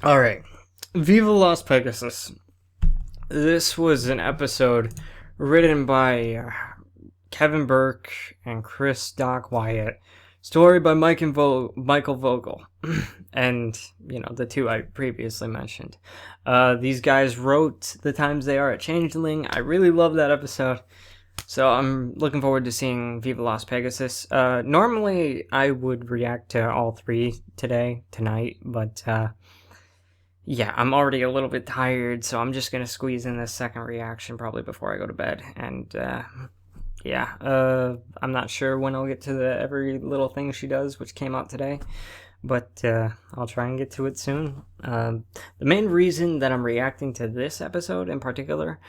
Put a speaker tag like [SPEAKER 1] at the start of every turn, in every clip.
[SPEAKER 1] Alright. Viva Las Pegasus. This was an episode written by Kevin Burke and Chris Wyatt. Story by Michael Vogel. And, the two I previously mentioned. These guys wrote The Times They Are at Changeling. I really love that episode. So I'm looking forward to seeing Viva Las Pegasus. Normally I would react to all three tonight, but yeah, I'm already a little bit tired, so I'm just gonna squeeze in this second reaction probably before I go to bed. And I'm not sure when I'll get to the Every Little Thing She Does, which came out today, but I'll try and get to it soon. The main reason that I'm reacting to this episode in particular,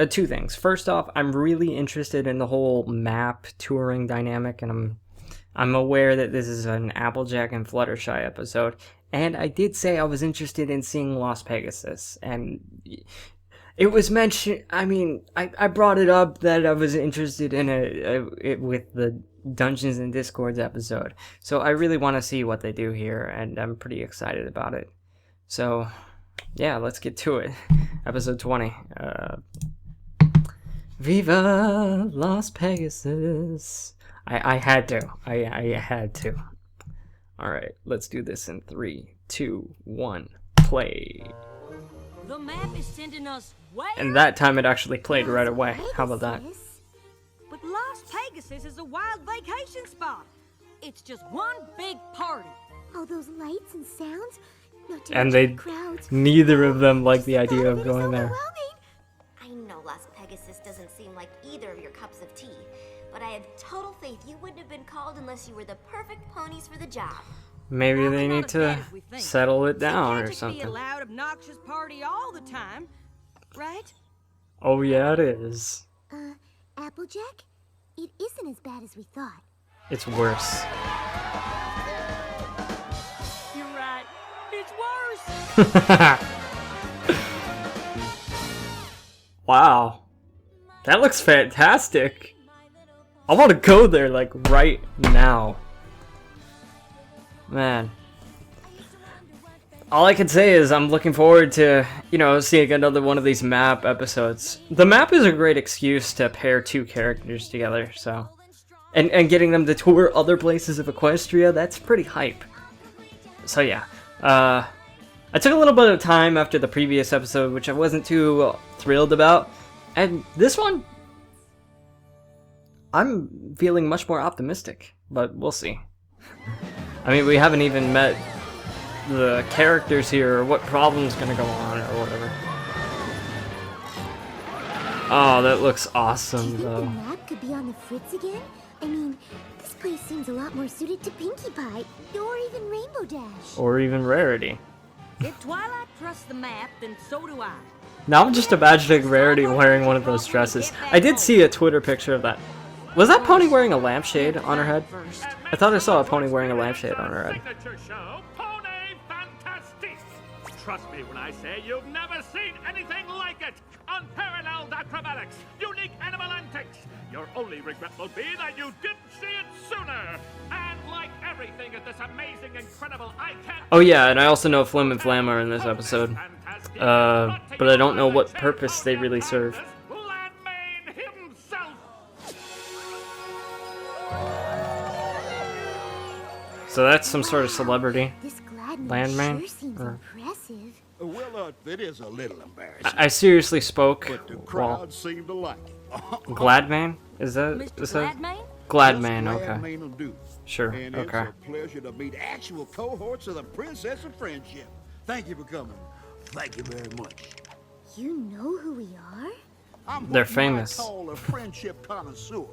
[SPEAKER 1] two things. First off, I'm really interested in the whole map touring dynamic, and I'm aware that this is an Applejack and Fluttershy episode, and I did say I was interested in seeing Las Pegasus, and it was mentioned. I mean, I brought it up that I was interested in it with the Dungeons and Discords episode, so I really want to see what they do here, and I'm pretty excited about it. So, yeah, let's get to it. Episode 20. Viva Las Pegasus. I had to. I had to. Alright, let's do this in 3, 2, 1, play.
[SPEAKER 2] The map is sending us where?
[SPEAKER 1] And that time it actually played right away. How about that?
[SPEAKER 2] But Las Pegasus is a wild vacation spot. It's just one big party.
[SPEAKER 3] All those lights and sounds.
[SPEAKER 1] And neither of them like the idea of going there.
[SPEAKER 3] I know Las Pegasus doesn't seem like either of your cups of tea, but I have total faith you wouldn't have been called unless you were the perfect ponies for the job.
[SPEAKER 1] Maybe they need to settle it down or something.
[SPEAKER 2] Be a loud, obnoxious party all the time, right?
[SPEAKER 1] Oh yeah, it is.
[SPEAKER 3] Applejack? It isn't as bad as we thought.
[SPEAKER 1] It's worse.
[SPEAKER 2] You're right. It's worse.
[SPEAKER 1] Wow. That looks fantastic. I want to go there, like, right now. Man. All I can say is I'm looking forward to, seeing another one of these map episodes. The map is a great excuse to pair two characters together, so... And getting them to tour other places of Equestria, that's pretty hype. So yeah. I took a little bit of time after the previous episode, which I wasn't too thrilled about. And this one... I'm feeling much more optimistic, but we'll see. I mean, we haven't even met the characters here, or what problem's gonna go on, or whatever. Oh, that looks awesome, though.
[SPEAKER 3] Do you think the map could be on the fritz again? I mean, this place seems a lot more suited to Pinkie Pie, or even Rainbow Dash.
[SPEAKER 1] Or even Rarity.
[SPEAKER 2] If Twilight trusts the map, then so do I.
[SPEAKER 1] Now I'm just imagining Rarity wearing one of those dresses. I did see a Twitter picture of that. Was that pony wearing a lampshade on her head? I thought I saw a pony wearing a lampshade on her head.
[SPEAKER 4] Trust me when I say you've never seen anything like it. Unparalleled acrobatics, unique animal antics. Your only regret will be that you didn't see it sooner. And like everything at this amazing, incredible, I can't...
[SPEAKER 1] Oh yeah, and I also know Flim and Flam are in this episode. But I don't know what purpose they really serve. So that's some sort of celebrity. Landman?
[SPEAKER 3] Sure seems impressive.
[SPEAKER 5] Well, it is a little embarrassing.
[SPEAKER 1] I seriously spoke.
[SPEAKER 5] But the crowd seemed to like it.
[SPEAKER 1] Gladman? Is that?
[SPEAKER 2] Mr.
[SPEAKER 1] Is that?
[SPEAKER 2] Gladman?
[SPEAKER 1] Gladman,
[SPEAKER 5] Just
[SPEAKER 1] okay.
[SPEAKER 5] Gladman will do.
[SPEAKER 1] Sure,
[SPEAKER 5] And
[SPEAKER 1] okay.
[SPEAKER 5] it's a pleasure to meet actual cohorts of the Princess of Friendship. Thank you for coming. Thank you very much.
[SPEAKER 3] You know who we are?
[SPEAKER 5] I'm
[SPEAKER 1] They're
[SPEAKER 5] what
[SPEAKER 1] famous.
[SPEAKER 5] I call a friendship connoisseur.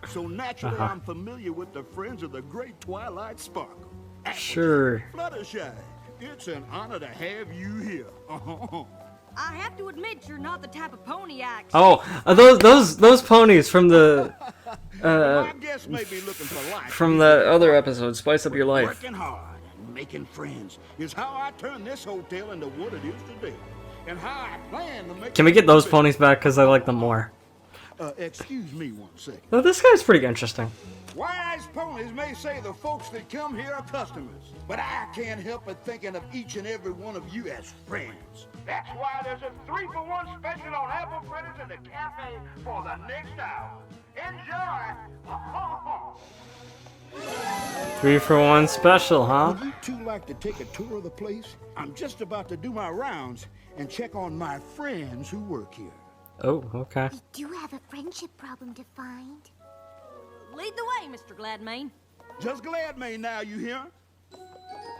[SPEAKER 5] So naturally, I'm familiar with the friends of the great Twilight Sparkle.
[SPEAKER 1] Sure.
[SPEAKER 5] Fluttershy, it's an honor to have you here.
[SPEAKER 2] I have to admit you're not the type of pony I expect.
[SPEAKER 1] Oh, those ponies from the
[SPEAKER 5] My guests may be looking for life.
[SPEAKER 1] from the other episode, Spice Up Your Life.
[SPEAKER 5] Working hard and making friends is how I turn this hotel into what it is today, and how I plan to make.
[SPEAKER 1] Can we get those ponies back? Because I like them more.
[SPEAKER 5] Excuse me one second.
[SPEAKER 1] Well, this guy's pretty interesting.
[SPEAKER 5] Wise ponies may say the folks that come here are customers, but I can't help but thinking of each and every one of you as friends. That's why there's a 3-for-1 special on apple fritters in the cafe for the next hour. Enjoy!
[SPEAKER 1] 3-for-1 special, huh?
[SPEAKER 5] Would you two like to take a tour of the place? I'm just about to do my rounds and check on my friends who work here.
[SPEAKER 1] Oh, okay.
[SPEAKER 3] We do have a friendship problem to find.
[SPEAKER 2] Lead the way, Mr. Gladmane.
[SPEAKER 5] Just Gladmane now, you hear?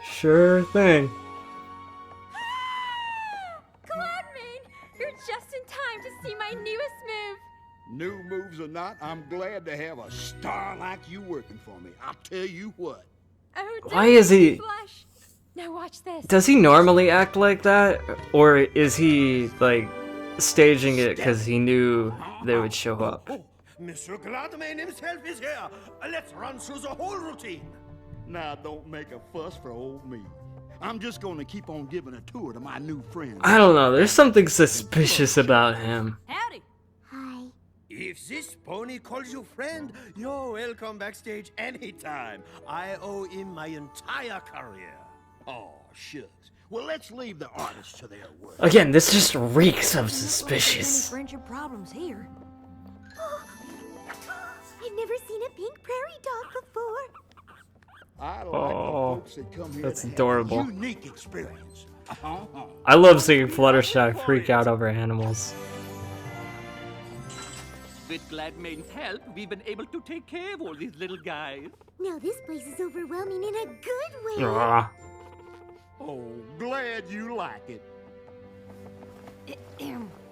[SPEAKER 1] Sure thing.
[SPEAKER 6] Gladmane, you're just in time to see my newest move.
[SPEAKER 5] New moves or not, I'm glad to have a star like you working for me. I'll tell you what.
[SPEAKER 6] Oh,
[SPEAKER 1] Why is he...
[SPEAKER 6] Blush. Now watch this.
[SPEAKER 1] Does he normally act like that? Or is he, like, staging it because he knew they would show up?
[SPEAKER 7] Mr. Gladmane himself is here. Let's run through the whole routine.
[SPEAKER 5] Now, don't make a fuss for old me. I'm just going to keep on giving a tour to my new friends.
[SPEAKER 1] I don't know. There's something suspicious about him.
[SPEAKER 2] Howdy.
[SPEAKER 3] Hi.
[SPEAKER 7] If this pony calls you friend, you're welcome backstage anytime. I owe him my entire career.
[SPEAKER 5] Oh, shucks. Well, let's leave the artists to their work.
[SPEAKER 1] Again, this just reeks of
[SPEAKER 2] Any
[SPEAKER 1] suspicious.
[SPEAKER 2] friendship problems here?
[SPEAKER 3] I've never seen a pink prairie dog before.
[SPEAKER 5] I like
[SPEAKER 1] Oh,
[SPEAKER 5] the folks that come here
[SPEAKER 1] that's
[SPEAKER 5] to have
[SPEAKER 1] adorable.
[SPEAKER 5] a unique experience.
[SPEAKER 1] I love seeing Fluttershy freak out over animals.
[SPEAKER 4] With Gladmane's help, we've been able to take care of all these little guys.
[SPEAKER 3] Now this place is overwhelming in a good way.
[SPEAKER 1] Ah.
[SPEAKER 5] Oh, glad you like it.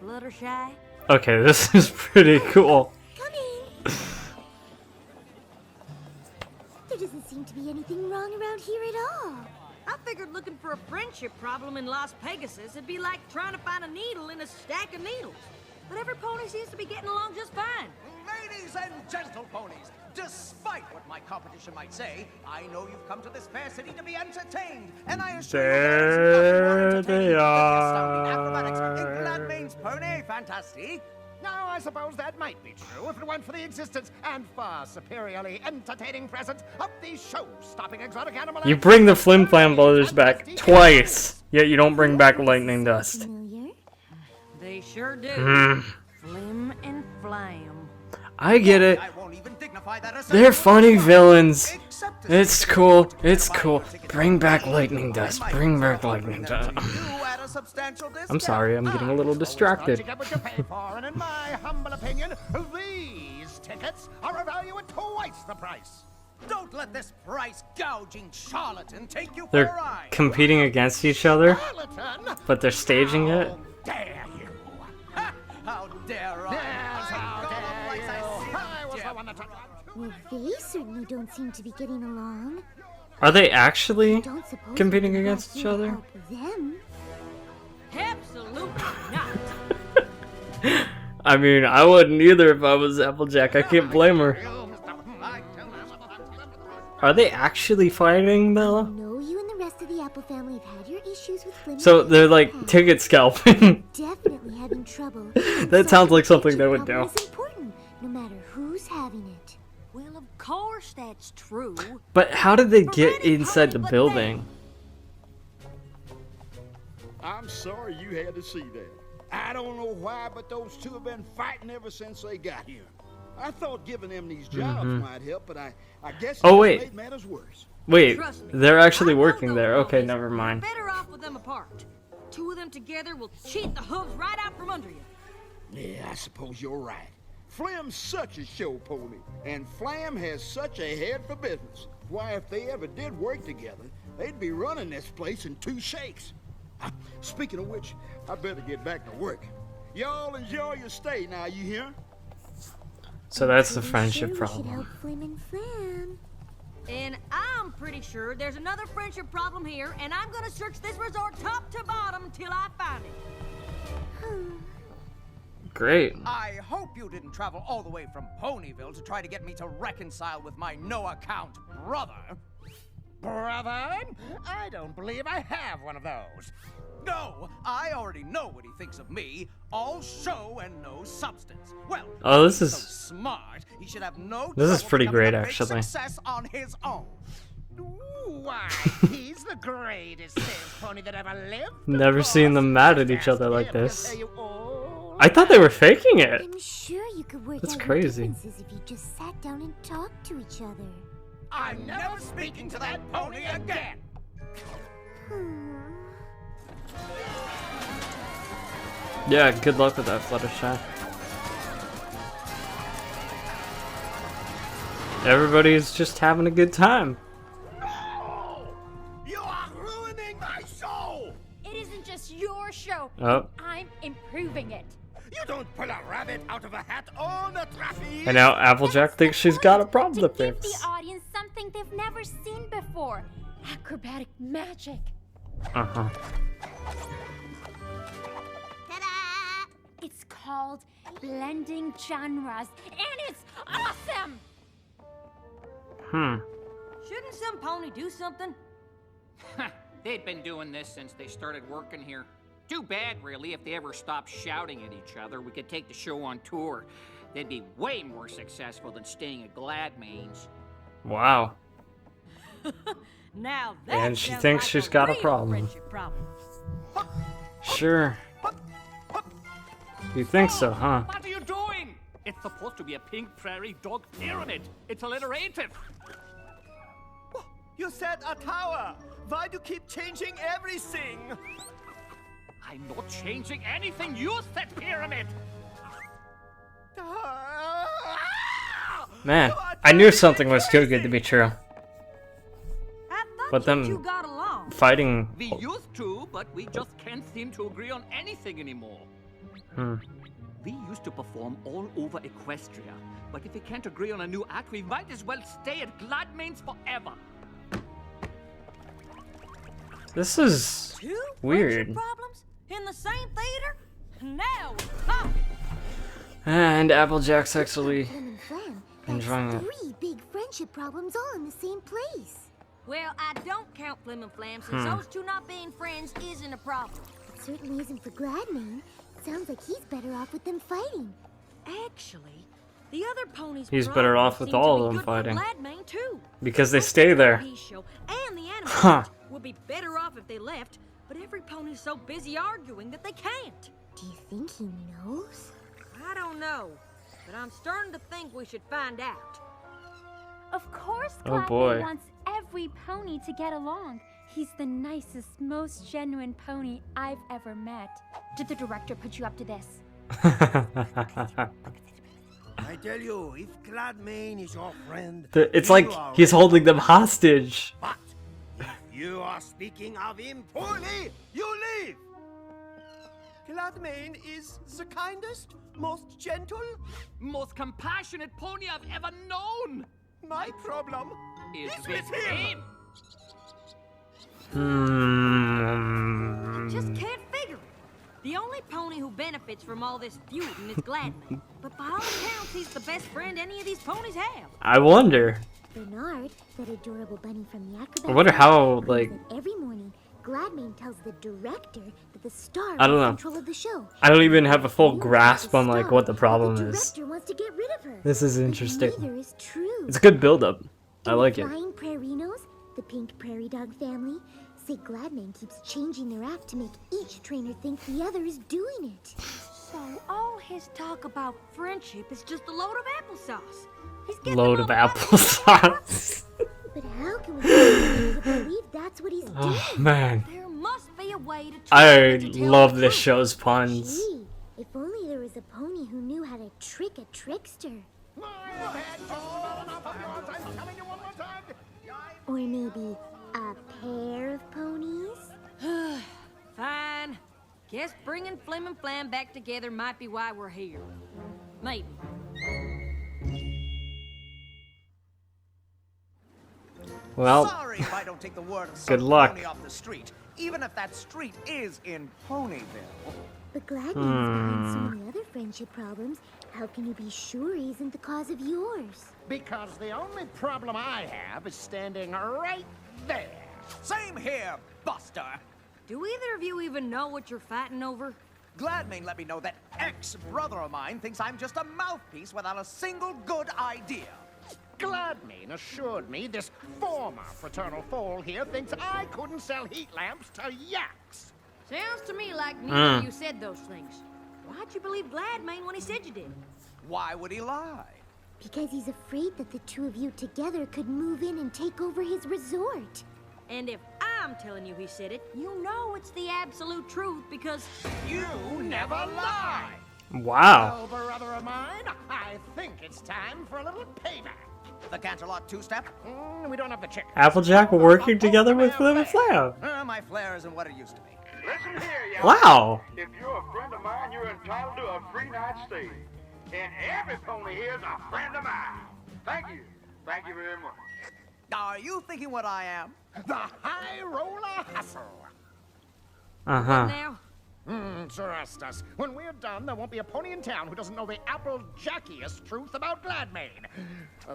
[SPEAKER 2] Fluttershy?
[SPEAKER 1] Okay, this is pretty cool.
[SPEAKER 3] Come in. There doesn't seem to be anything wrong around here at all.
[SPEAKER 2] I figured looking for a friendship problem in Las Pegasus would be like trying to find a needle in a stack of needles. But every pony seems to be getting along just fine.
[SPEAKER 8] Ladies and gentle ponies, despite what my competition might say, I know you've come to this fair city to be entertained, and I assure you there is nothing more
[SPEAKER 1] There
[SPEAKER 8] entertaining
[SPEAKER 1] they
[SPEAKER 8] than the astounding acrobatics
[SPEAKER 1] are.
[SPEAKER 8] in Gladmane's Pony Fantasy. Now, I suppose that might be true if it weren't for the existence and far superiorly entertaining presence of the show-stopping exotic animal.
[SPEAKER 1] You bring the Flim Flam Brothers back twice, yet you don't bring back Lightning Dust.
[SPEAKER 3] Familiar?
[SPEAKER 2] They sure do.
[SPEAKER 1] Mm.
[SPEAKER 2] Flim and Flam.
[SPEAKER 1] I get it.
[SPEAKER 8] I won't even dignify that
[SPEAKER 1] They're funny villains.
[SPEAKER 8] except to
[SPEAKER 1] It's
[SPEAKER 8] say
[SPEAKER 1] cool.
[SPEAKER 8] that
[SPEAKER 1] It's
[SPEAKER 8] if I
[SPEAKER 1] cool.
[SPEAKER 8] were to get
[SPEAKER 1] Bring back
[SPEAKER 8] paid,
[SPEAKER 1] Lightning Dust.
[SPEAKER 8] I
[SPEAKER 1] Bring
[SPEAKER 8] might
[SPEAKER 1] back Lightning
[SPEAKER 8] offer them
[SPEAKER 1] Dust.
[SPEAKER 8] to you at a substantial
[SPEAKER 1] I'm
[SPEAKER 8] discount.
[SPEAKER 1] sorry, I'm getting a little distracted.
[SPEAKER 8] You get what you pay for, and in my humble opinion, these tickets are a value at twice the price. Don't let this price-gouging charlatan take you for a
[SPEAKER 1] They're
[SPEAKER 8] ride.
[SPEAKER 1] competing against each other,
[SPEAKER 8] Charlatan?
[SPEAKER 1] but they're staging it.
[SPEAKER 8] How dare you? Ha! How dare I?
[SPEAKER 5] Yes, how dare you?
[SPEAKER 8] I was the one that...
[SPEAKER 3] Well, they certainly don't seem to be getting along.
[SPEAKER 1] Are they actually
[SPEAKER 3] Don't suppose
[SPEAKER 1] competing
[SPEAKER 3] we can
[SPEAKER 1] against
[SPEAKER 3] ask
[SPEAKER 1] each
[SPEAKER 3] you to
[SPEAKER 1] other?
[SPEAKER 3] help them.
[SPEAKER 2] Absolutely not.
[SPEAKER 1] I mean, I wouldn't either if I was Applejack. I can't blame her. Are they actually fighting though?
[SPEAKER 3] No, you and the rest of the Apple family have had your issues with Flim.
[SPEAKER 1] So they're like ticket scalping.
[SPEAKER 3] Definitely having trouble.
[SPEAKER 1] That sounds like something they would do.
[SPEAKER 3] It's important, no matter who's having it.
[SPEAKER 2] Well, of course that's true.
[SPEAKER 1] But how did they get inside the building?
[SPEAKER 5] I'm sorry you had to see that. I don't know why, but those two have been fighting ever since they got here. I thought giving them these jobs might help, but I guess it
[SPEAKER 1] Oh,
[SPEAKER 5] just
[SPEAKER 1] wait.
[SPEAKER 5] made matters worse.
[SPEAKER 1] Wait,
[SPEAKER 2] Trust me,
[SPEAKER 1] they're actually
[SPEAKER 2] I know
[SPEAKER 1] working
[SPEAKER 2] those
[SPEAKER 1] there. Okay,
[SPEAKER 2] ponies.
[SPEAKER 1] never mind.
[SPEAKER 2] Better off with them apart. Two of them together will cheat the hooves right out from under you.
[SPEAKER 5] Yeah, I suppose you're right. Flim's such a show pony, and Flam has such a head for business. Why, if they ever did work together, they'd be running this place in 2 shakes. Speaking of which, I better get back to work. Y'all enjoy your stay now, you hear?
[SPEAKER 1] So that's the
[SPEAKER 3] Pretty
[SPEAKER 1] friendship
[SPEAKER 3] sure we should
[SPEAKER 1] problem.
[SPEAKER 3] help Flim and Flam.
[SPEAKER 2] And I'm pretty sure there's another friendship problem here, and I'm gonna search this resort top to bottom till I find it.
[SPEAKER 1] Great.
[SPEAKER 8] I hope you didn't travel all the way from Ponyville to try to get me to reconcile with my no-account brother. Brother, I don't believe I have one of those.
[SPEAKER 9] No, I already know what he thinks of me. All show and no substance. Well,
[SPEAKER 1] Oh, this
[SPEAKER 9] he's
[SPEAKER 1] is
[SPEAKER 9] so smart. He should have no
[SPEAKER 1] this is
[SPEAKER 9] trouble
[SPEAKER 1] pretty
[SPEAKER 9] becoming
[SPEAKER 1] great,
[SPEAKER 9] a big
[SPEAKER 1] actually.
[SPEAKER 9] Success on his own.
[SPEAKER 8] Why, he's the greatest sales pony that ever lived.
[SPEAKER 1] Never seen them mad at each other like
[SPEAKER 8] Ask him,
[SPEAKER 1] this.
[SPEAKER 8] he'll tell you all
[SPEAKER 1] I thought they were faking it.
[SPEAKER 3] I'm sure you could work
[SPEAKER 1] That's
[SPEAKER 3] out
[SPEAKER 1] crazy.
[SPEAKER 3] your differences if you just sat down and talked to each other.
[SPEAKER 8] I'm never speaking to that pony again.
[SPEAKER 1] Yeah, good luck with that, Fluttershy. Everybody's just having a good time.
[SPEAKER 7] No! You are ruining my show!
[SPEAKER 6] It isn't just your show.
[SPEAKER 1] Oh.
[SPEAKER 6] I'm improving it.
[SPEAKER 7] You don't pull a rabbit out of a hat on a trapeze!
[SPEAKER 1] And now Applejack thinks she's got a problem
[SPEAKER 6] To
[SPEAKER 1] to
[SPEAKER 6] give
[SPEAKER 1] fix.
[SPEAKER 6] the audience something they've never seen before. Acrobatic magic.
[SPEAKER 1] Uh-huh.
[SPEAKER 3] Ta-da!
[SPEAKER 6] It's called blending genres, and it's awesome!
[SPEAKER 2] Shouldn't some pony do something?
[SPEAKER 10] They'd been doing this since they started working here. Too bad, really, if they ever stopped shouting at each other. We could take the show on tour. They'd be way more successful than staying at Gladmane's.
[SPEAKER 1] Wow.
[SPEAKER 2] Now that
[SPEAKER 1] And she
[SPEAKER 2] sounds
[SPEAKER 1] thinks
[SPEAKER 2] like
[SPEAKER 1] she's
[SPEAKER 2] a
[SPEAKER 1] got a
[SPEAKER 2] real
[SPEAKER 1] problem.
[SPEAKER 2] friendship problem.
[SPEAKER 1] Sure. You think so, huh?
[SPEAKER 4] What are you doing? It's supposed to be a pink prairie dog pyramid. It's alliterative.
[SPEAKER 7] You said a tower! Why do you keep changing everything?
[SPEAKER 4] I'm not changing anything. You said pyramid.
[SPEAKER 1] Man, I knew something was too good to be true.
[SPEAKER 2] I thought
[SPEAKER 1] But
[SPEAKER 2] you
[SPEAKER 1] them
[SPEAKER 2] two got along.
[SPEAKER 1] fighting.
[SPEAKER 4] We used to, but we just can't seem to agree on anything anymore. We used to perform all over Equestria, but if we can't agree on a new act, we might as well stay at Gladmane's forever.
[SPEAKER 1] This is
[SPEAKER 2] Two
[SPEAKER 1] weird.
[SPEAKER 2] friendship problems in the same theater? Now we're talking.
[SPEAKER 1] And Applejack's actually
[SPEAKER 3] Flim and Flam,
[SPEAKER 1] enjoying
[SPEAKER 3] that's
[SPEAKER 1] it.
[SPEAKER 3] 3 big friendship problems all in the same place.
[SPEAKER 2] Well, I don't count Flim and Flam since those two not being friends isn't a problem.
[SPEAKER 3] It certainly isn't for Gladmane. Sounds like he's better off with them fighting.
[SPEAKER 2] Actually, the other ponies.
[SPEAKER 1] He's better off with all of them fighting.
[SPEAKER 2] Gladmane too.
[SPEAKER 1] Because they stay there.
[SPEAKER 2] The show and the animals
[SPEAKER 1] Huh.
[SPEAKER 2] would be better off if they left, but every pony's so busy arguing that they can't.
[SPEAKER 3] Do you think he knows?
[SPEAKER 2] I don't know, but I'm starting to think we should find out.
[SPEAKER 6] Of course,
[SPEAKER 1] Oh,
[SPEAKER 6] Gladmane
[SPEAKER 1] boy.
[SPEAKER 6] wants every pony to get along. He's the nicest, most genuine pony I've ever met. Did the director put you up to this?
[SPEAKER 7] I tell you, if Gladmane is your friend,
[SPEAKER 1] It's
[SPEAKER 7] you
[SPEAKER 1] like
[SPEAKER 7] are
[SPEAKER 1] he's
[SPEAKER 7] right.
[SPEAKER 1] holding them hostage.
[SPEAKER 7] But if you are speaking of him poorly, you leave. Gladmane is the kindest, most gentle.
[SPEAKER 4] Most compassionate pony I've ever known.
[SPEAKER 7] My problem
[SPEAKER 4] Is
[SPEAKER 7] is
[SPEAKER 4] with
[SPEAKER 7] with him.
[SPEAKER 2] Just can't figure it. The only pony who benefits from all this feuding is Gladmane, but by all accounts, he's the best friend any of these ponies have.
[SPEAKER 1] I wonder.
[SPEAKER 3] Bernard, that adorable bunny from the acrobat.
[SPEAKER 1] I wonder how,
[SPEAKER 3] claims
[SPEAKER 1] like,
[SPEAKER 3] that every morning, Gladmane tells the director that the star
[SPEAKER 1] I don't
[SPEAKER 3] wants
[SPEAKER 1] know.
[SPEAKER 3] control of the show.
[SPEAKER 1] I don't even have a full
[SPEAKER 3] Neither
[SPEAKER 1] grasp
[SPEAKER 3] the
[SPEAKER 1] on like
[SPEAKER 3] star,
[SPEAKER 1] what the
[SPEAKER 3] but
[SPEAKER 1] problem
[SPEAKER 3] the
[SPEAKER 1] is.
[SPEAKER 3] director wants to get rid of her.
[SPEAKER 1] This is
[SPEAKER 3] But
[SPEAKER 1] interesting.
[SPEAKER 3] Neither is true.
[SPEAKER 1] It's a good build-up. I
[SPEAKER 3] And
[SPEAKER 1] like
[SPEAKER 3] the
[SPEAKER 1] it.
[SPEAKER 3] Flying Prairinos, the pink prairie dog family, say Gladmane keeps changing their act to make each trainer think the other is doing it.
[SPEAKER 2] So all his talk about friendship is just a load of applesauce. He's getting
[SPEAKER 1] Load
[SPEAKER 2] them
[SPEAKER 1] of
[SPEAKER 2] all
[SPEAKER 1] applesauce.
[SPEAKER 3] But how can we get to believe that's what he's doing?
[SPEAKER 1] Oh man,
[SPEAKER 2] There must be a way to
[SPEAKER 1] I
[SPEAKER 2] try to tell
[SPEAKER 1] love
[SPEAKER 2] the
[SPEAKER 1] this
[SPEAKER 2] truth.
[SPEAKER 1] show's puns.
[SPEAKER 3] Gee, if only there was a pony who knew how to trick a trickster. Or maybe a pair of ponies?
[SPEAKER 2] Fine. Guess bringing Flim and Flam back together might be why we're here. Maybe.
[SPEAKER 1] Well,
[SPEAKER 8] Sorry if I don't take the word of
[SPEAKER 1] good
[SPEAKER 8] some
[SPEAKER 1] luck.
[SPEAKER 8] pony off the street, even if that street is in Ponyville.
[SPEAKER 3] But Gladmane's behind so many other friendship problems. How can you be sure he isn't the cause of yours?
[SPEAKER 8] Because the only problem I have is standing right there.
[SPEAKER 9] Same here, Buster.
[SPEAKER 2] Do either of you even know what you're fighting over?
[SPEAKER 9] Gladmane let me know that ex-brother of mine thinks I'm just a mouthpiece without a single good idea.
[SPEAKER 8] Gladmane assured me this former fraternal foal here thinks I couldn't sell heat lamps to yaks.
[SPEAKER 2] Sounds to me like neither of you said those things. Why'd you believe Gladmane when he said you did?
[SPEAKER 9] Why would he lie?
[SPEAKER 11] Because he's afraid that the two of you together could move in and take over his resort.
[SPEAKER 2] And if I'm telling you he said it, you know it's the absolute truth because
[SPEAKER 8] You never lie.
[SPEAKER 1] Wow.
[SPEAKER 8] Well, brother of mine, I think it's time for a little payback.
[SPEAKER 9] The Canterlot two-step?
[SPEAKER 8] We don't have the chicken.
[SPEAKER 1] Applejack working together with Flim and Flam.
[SPEAKER 9] My flair isn't what it used to be.
[SPEAKER 5] Listen here, y'all.
[SPEAKER 1] Wow.
[SPEAKER 5] If you're a friend of mine, you're entitled to a free night stay. And every pony here is a friend of mine. Thank you. Thank you very much.
[SPEAKER 9] Are you thinking what I am?
[SPEAKER 8] The high roller hustle.
[SPEAKER 1] Uh-huh.
[SPEAKER 2] now,
[SPEAKER 8] Trust us. When we're done, there won't be a pony in town who doesn't know the Applejackiest truth about Gladmane.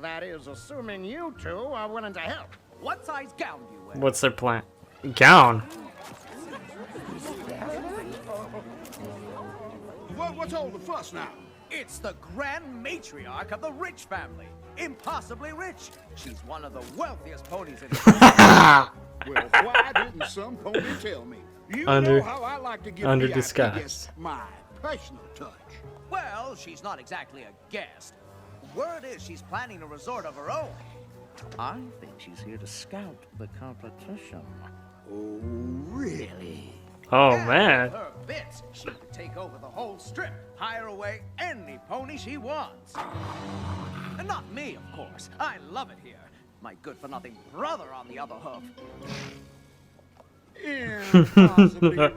[SPEAKER 8] That is, assuming you two are willing to help.
[SPEAKER 9] What size gown do you wear?
[SPEAKER 1] What's their plan? Gown.
[SPEAKER 5] What's all the fuss now?
[SPEAKER 9] It's the grand matriarch of the Rich family. Impossibly rich. She's one of the wealthiest ponies in the
[SPEAKER 5] Well, why didn't some pony tell me? You
[SPEAKER 1] Under-
[SPEAKER 5] know how I like to give
[SPEAKER 1] under
[SPEAKER 5] VIP
[SPEAKER 1] disguise.
[SPEAKER 5] guests my personal touch.
[SPEAKER 9] Well, she's not exactly a guest. Word is she's planning a resort of her own. I think she's here to scout the competition.
[SPEAKER 5] Oh, really?
[SPEAKER 1] Oh,
[SPEAKER 9] And
[SPEAKER 1] man.
[SPEAKER 9] with her bits, she could take over the whole strip, hire away any pony she wants. And not me, of course. I love it here. My good-for-nothing brother on the other hoof.
[SPEAKER 5] Impossibly rich.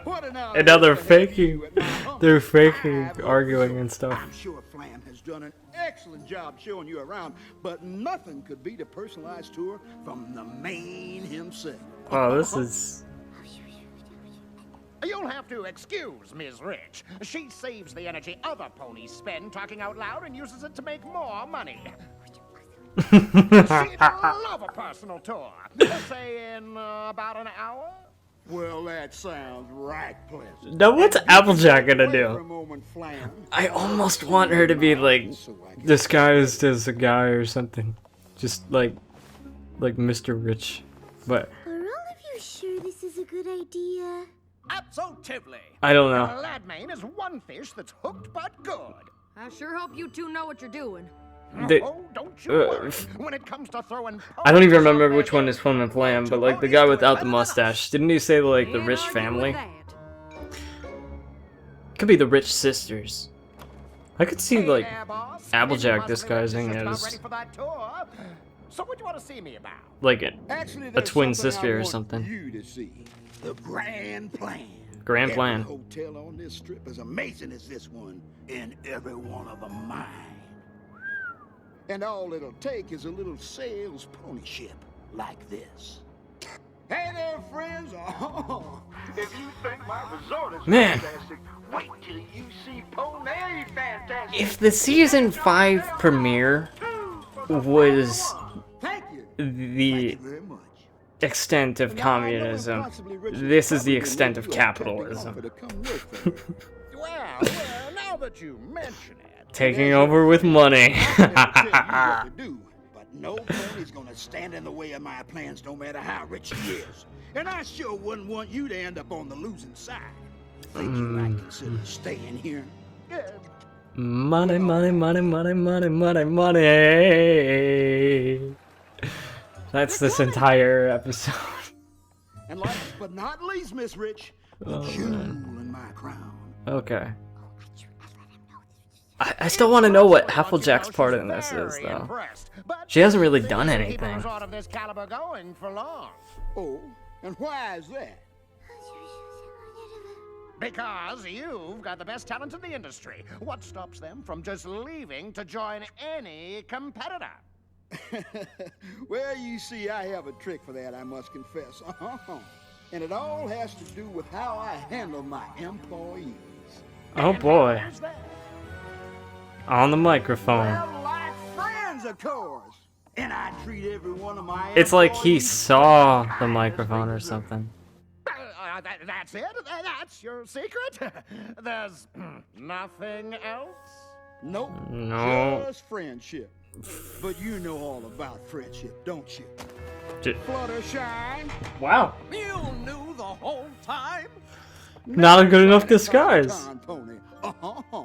[SPEAKER 5] What an
[SPEAKER 1] And now they're
[SPEAKER 5] honor to have
[SPEAKER 1] faking.
[SPEAKER 5] you at my humble
[SPEAKER 1] They're faking
[SPEAKER 5] high
[SPEAKER 1] arguing
[SPEAKER 5] resort.
[SPEAKER 1] and stuff.
[SPEAKER 5] I'm sure Flam has done an excellent job showing you around, but nothing could beat a personalized tour from the man himself.
[SPEAKER 1] Oh, this is...
[SPEAKER 8] You'll have to excuse Ms. Rich. She saves the energy other ponies spend talking out loud and uses it to make more money. She'd love a personal tour. Say in about an hour?
[SPEAKER 5] Well, that sounds right pleasant.
[SPEAKER 1] Now, what's Applejack gonna
[SPEAKER 5] Wait for a
[SPEAKER 1] do?
[SPEAKER 5] moment, Flam.
[SPEAKER 1] I almost want her to be, like, disguised as a guy or something. Just, like Mr. Rich. But,
[SPEAKER 11] Are all of you sure this is a good idea?
[SPEAKER 9] Absolutely.
[SPEAKER 1] I don't know.
[SPEAKER 8] Gladmane is one fish that's hooked but good.
[SPEAKER 2] I sure hope you two know what you're doing.
[SPEAKER 1] They-
[SPEAKER 8] Oh, don't you worry. When it comes to throwing
[SPEAKER 1] I don't even
[SPEAKER 8] ponies
[SPEAKER 1] remember
[SPEAKER 8] on
[SPEAKER 1] which one
[SPEAKER 8] their
[SPEAKER 1] is Flim and Flam, but, like, the guy without the mustache. Didn't he say, like, the
[SPEAKER 2] Can't
[SPEAKER 1] rich
[SPEAKER 2] argue
[SPEAKER 1] family?
[SPEAKER 2] with that.
[SPEAKER 1] Could be the rich sisters. I could see,
[SPEAKER 8] Hey
[SPEAKER 1] like,
[SPEAKER 8] there, boss.
[SPEAKER 1] Applejack
[SPEAKER 8] Impossibly Rich is
[SPEAKER 1] disguising
[SPEAKER 8] just about
[SPEAKER 1] as,
[SPEAKER 8] ready for that tour. So what do you want to see me about?
[SPEAKER 1] like,
[SPEAKER 5] Actually,
[SPEAKER 1] a
[SPEAKER 5] there's
[SPEAKER 1] twin
[SPEAKER 5] something I
[SPEAKER 1] sister or
[SPEAKER 5] want
[SPEAKER 1] something.
[SPEAKER 5] You to see the grand plan.
[SPEAKER 1] Grand plan.
[SPEAKER 5] Every hotel on this strip as amazing as this one, and every one of them mine. And all it'll take is a little sales pony ship like this. Hey there, friends! Oh, if you think my resort is
[SPEAKER 1] Man.
[SPEAKER 5] fantastic, wait till you see Pony Fantastic.
[SPEAKER 1] If the season 5 premiere was
[SPEAKER 5] Thank you.
[SPEAKER 1] the
[SPEAKER 5] Thank you very much.
[SPEAKER 1] extent of communism, this is the extent of capitalism.
[SPEAKER 8] Well, now that you mention it.
[SPEAKER 1] Taking over with money.
[SPEAKER 5] But no pony's gonna stand in the way of my plans, no matter how rich he is. And I sure wouldn't want you to end up on the losing side. Think you might consider staying here?
[SPEAKER 1] Money, money, money, money, money, money, money. That's this entire episode.
[SPEAKER 5] And last but not least, Miss Rich, the jewel in my crown.
[SPEAKER 1] Okay. I still want to know what Applejack's part in this is, though. She hasn't really done anything.
[SPEAKER 8] Resort of this caliber going for long.
[SPEAKER 5] Oh, and why is that?
[SPEAKER 8] Because you've got the best talent in the industry. What stops them from just leaving to join any competitor?
[SPEAKER 5] Well, you see, I have a trick for that, I must confess. And it all has to do with how I handle my employees.
[SPEAKER 1] Oh boy.
[SPEAKER 5] Who's that?
[SPEAKER 1] On the microphone.
[SPEAKER 5] Well, like friends, of course. And I treat every one of my
[SPEAKER 1] It's like he
[SPEAKER 5] employees
[SPEAKER 1] saw the microphone or something.
[SPEAKER 8] That's it? That's your secret? There's nothing else?
[SPEAKER 5] Nope.
[SPEAKER 1] No.
[SPEAKER 5] Just friendship. But you know all about friendship, don't you?
[SPEAKER 1] J-
[SPEAKER 5] Fluttershy.
[SPEAKER 1] Wow.
[SPEAKER 9] You knew the whole time?
[SPEAKER 1] Not a good enough disguise.
[SPEAKER 5] Tom Pony. Uh-huh.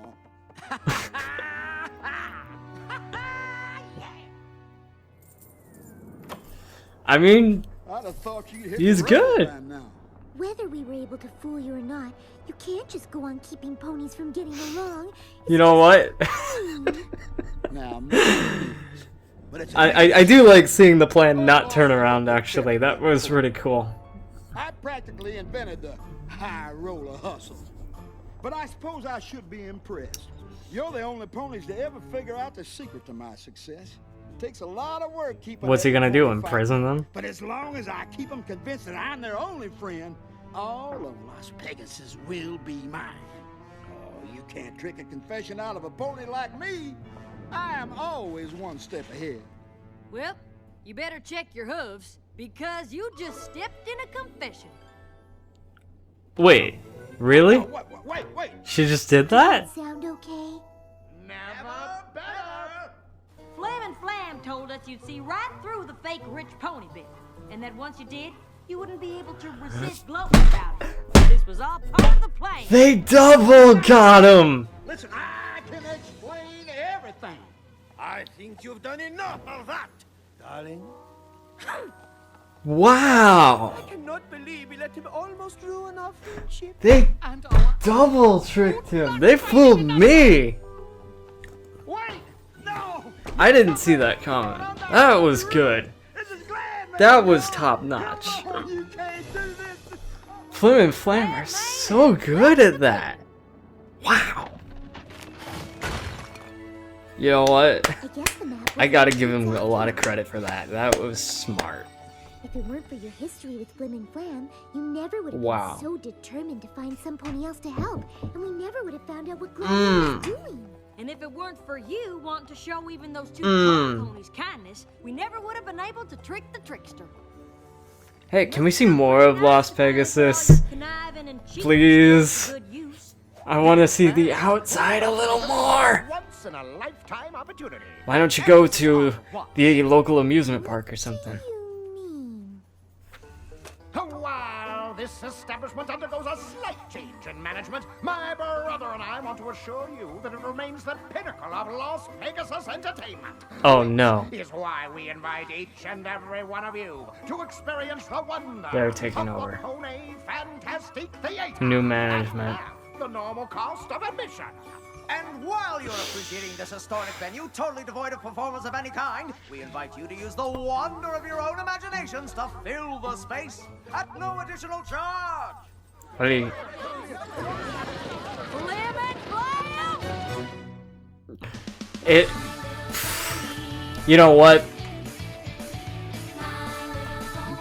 [SPEAKER 1] I mean,
[SPEAKER 5] I'd have thought you'd hit
[SPEAKER 1] he's
[SPEAKER 5] the road
[SPEAKER 1] good.
[SPEAKER 5] by now.
[SPEAKER 11] Whether we were able to fool you or not, you can't just go on keeping ponies from getting along.
[SPEAKER 1] You know what?
[SPEAKER 5] Now, but it's
[SPEAKER 1] I do like seeing the plan not turn around, actually. That was pretty cool.
[SPEAKER 5] I practically invented the high roller hustle. But I suppose I should be impressed. You're the only ponies to ever figure out the secret to my success. It takes a lot of work keeping.
[SPEAKER 1] What's he gonna do,
[SPEAKER 5] everyone
[SPEAKER 1] imprison
[SPEAKER 5] fighting.
[SPEAKER 1] them?
[SPEAKER 5] But as long as I keep them convinced that I'm their only friend, all of Las Pegasus will be mine. Oh, you can't trick a confession out of a pony like me. I am always one step ahead.
[SPEAKER 2] Well, you better check your hooves, because you just stepped in a confession.
[SPEAKER 1] Wait, really?
[SPEAKER 5] Oh, wait.
[SPEAKER 1] She just did that?
[SPEAKER 11] Sound okay?
[SPEAKER 8] Never better!
[SPEAKER 2] Flam and Flam told us you'd see right through the fake rich pony bit, and that once you did, you wouldn't be able to resist gloating about it. This was all part of the plan.
[SPEAKER 1] They double got him!
[SPEAKER 5] Listen, I can explain everything.
[SPEAKER 7] I think you've done enough of that, darling.
[SPEAKER 1] Wow!
[SPEAKER 7] I cannot believe we let him almost ruin our friendship.
[SPEAKER 1] They
[SPEAKER 10] And our
[SPEAKER 1] double tricked him. They fooled me.
[SPEAKER 5] Wait, no.
[SPEAKER 1] I didn't see that coming. That was good.
[SPEAKER 5] This is grand, man.
[SPEAKER 1] That was top notch.
[SPEAKER 5] Come on, you can't do this.
[SPEAKER 1] Flim and Flam are so good at that. Wow. You know what?
[SPEAKER 11] I guess the map.
[SPEAKER 1] I gotta give him a lot of credit for that. That was smart.
[SPEAKER 11] If it weren't for your history with Flim and Flam, you never would have
[SPEAKER 1] Wow.
[SPEAKER 11] been so determined to find some pony else to help, and we never would have found out what Glenn was doing.
[SPEAKER 2] And if it weren't for you wanting to show even those two
[SPEAKER 1] Mm.
[SPEAKER 2] ponies kindness, we never would have been able to trick the trickster.
[SPEAKER 1] Hey, can we see more of Las Pegasus?
[SPEAKER 2] Conniving and cheating
[SPEAKER 1] Please.
[SPEAKER 2] for good use.
[SPEAKER 1] I want to see the outside a little more.
[SPEAKER 8] Once in a lifetime opportunity.
[SPEAKER 1] Why don't you go to the local amusement park or something?
[SPEAKER 11] You mean?
[SPEAKER 8] While this establishment undergoes a slight change in management, my brother and I want to assure you that it remains the pinnacle of Las Pegasus entertainment.
[SPEAKER 1] Oh no.
[SPEAKER 8] Is why we invite each and every one of you to experience the wonder
[SPEAKER 1] They're taking
[SPEAKER 8] of
[SPEAKER 1] over.
[SPEAKER 8] the Pony Fantastic Theater.
[SPEAKER 1] New management.
[SPEAKER 8] At half the normal cost of admission.
[SPEAKER 9] And while you're appreciating this historic venue, totally devoid of performance of any kind, we invite you to use the wonder of your own imaginations to fill the space at no additional charge.
[SPEAKER 1] What do you...
[SPEAKER 2] Flim and Flam!
[SPEAKER 1] It... You know what?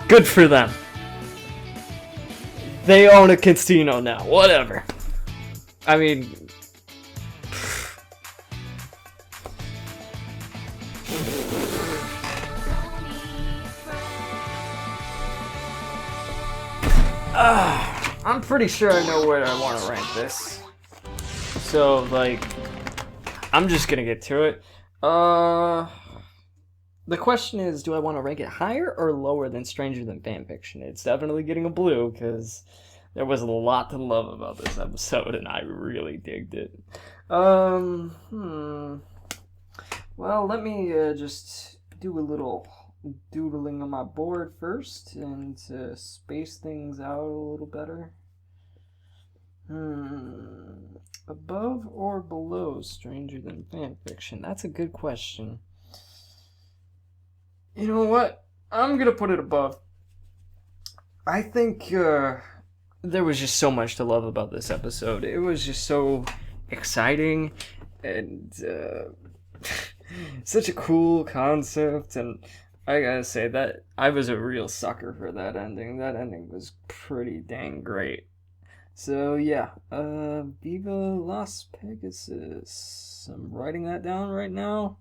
[SPEAKER 1] Good for them. They own a casino now. Whatever. I mean... I'm pretty sure I know where I want to rank this. So, like, I'm just gonna get to it. The question is, do I want to rank it higher or lower than Stranger Than Fanfiction? It's definitely getting a blue, because there was a lot to love about this episode, and I really digged it. Well, let me just do a little doodling on my board first, and to space things out a little better. Above or below Stranger Than Fanfiction? That's a good question. You know what? I'm gonna put it above. I think there was just so much to love about this episode. It was just so exciting and such a cool concept, and I gotta say that I was a real sucker for that ending. That ending was pretty dang great. So yeah, Viva Las Pegasus. I'm writing that down right now.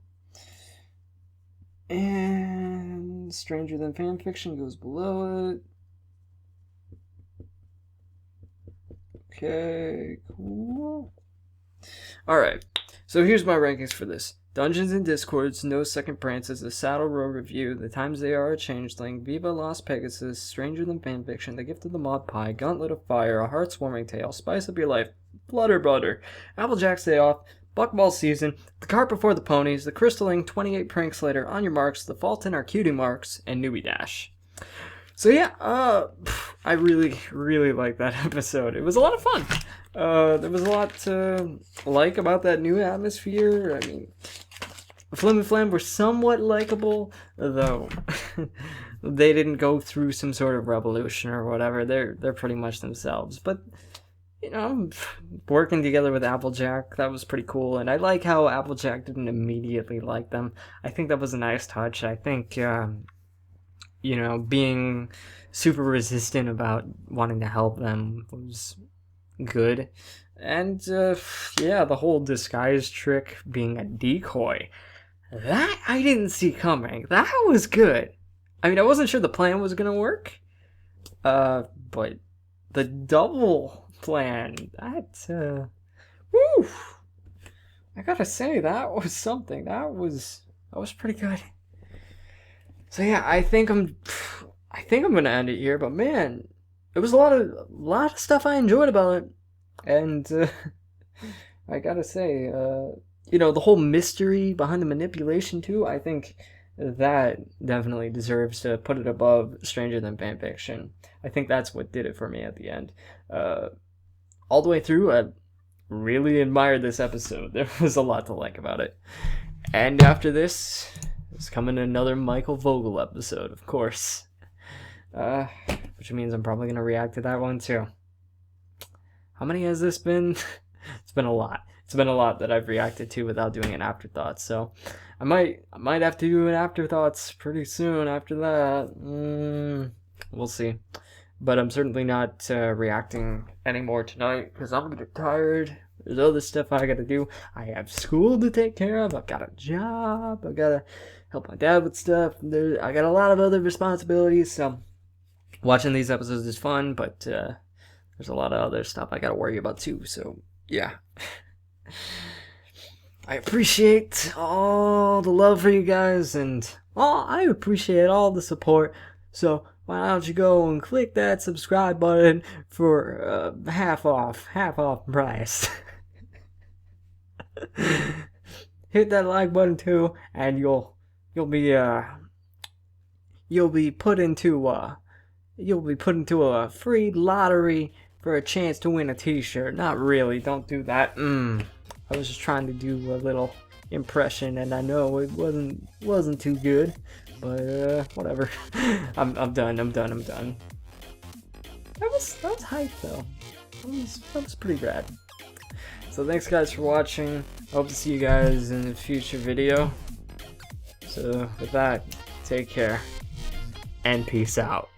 [SPEAKER 1] And Stranger Than Fanfiction goes below it. Okay, cool. Alright, so here's my rankings for this. Dungeons and Discords, No Second Prances, The Saddle Row Review, The Times They Are a Changeling, Viva Lost Pegasus, Stranger Than Fanfiction, The Gift of the Mod Pie, Gauntlet of Fire, A Heartwarming Tale, Spice Up Your Life, Flutter Butter, Applejack's Day Off, Buckball Season, The Cart Before the Ponies, The Crystalling, 28 Pranks Later, On Your Marks, The Fault in Our Cutie Marks, and Newbie Dash. So yeah, I really, really liked that episode. It was a lot of fun. There was a lot to like about that new atmosphere. I mean, Flim and Flam were somewhat likable, though they didn't go through some sort of revolution or whatever. They're pretty much themselves. But, you know, working together with Applejack, that was pretty cool. And I like how Applejack didn't immediately like them. I think that was a nice touch. I think, you know, being super resistant about wanting to help them was good. And, yeah, the whole disguise trick being a decoy, that I didn't see coming. That was good. I mean, I wasn't sure the plan was gonna work, but the double plan, that, woo! I gotta say, that was something. That was pretty good. So yeah, I think I'm gonna end it here, but man, it was a lot of stuff I enjoyed about it. And I gotta say, you know, the whole mystery behind the manipulation too, I think that definitely deserves to put it above Stranger Than Fanfiction. I think that's what did it for me at the end. All the way through, I really admired this episode. There was a lot to like about it. And after this, it's coming another Michael Vogel episode, of course. Which means I'm probably gonna react to that one too. How many has this been? It's been a lot. It's been a lot that I've reacted to without doing an afterthought. So I might have to do an afterthoughts pretty soon after that. We'll see. But I'm certainly not reacting anymore tonight because I'm gonna get tired. There's other stuff I gotta do. I have school to take care of. I've got a job. I've gotta help my dad with stuff. I got a lot of other responsibilities. So watching these episodes is fun, but there's a lot of other stuff I gotta worry about too. So yeah. I appreciate all the love for you guys, and I appreciate all the support. So why don't you go and click that subscribe button for half off price. Hit that like button too, and you'll be put into a free lottery for a chance to win a t-shirt. Not really, don't do that. I was just trying to do a little impression, and I know it wasn't too good, but whatever. I'm done. That was hype though. That was pretty rad. So thanks guys for watching. I hope to see you guys in a future video. So with that, take care and peace out.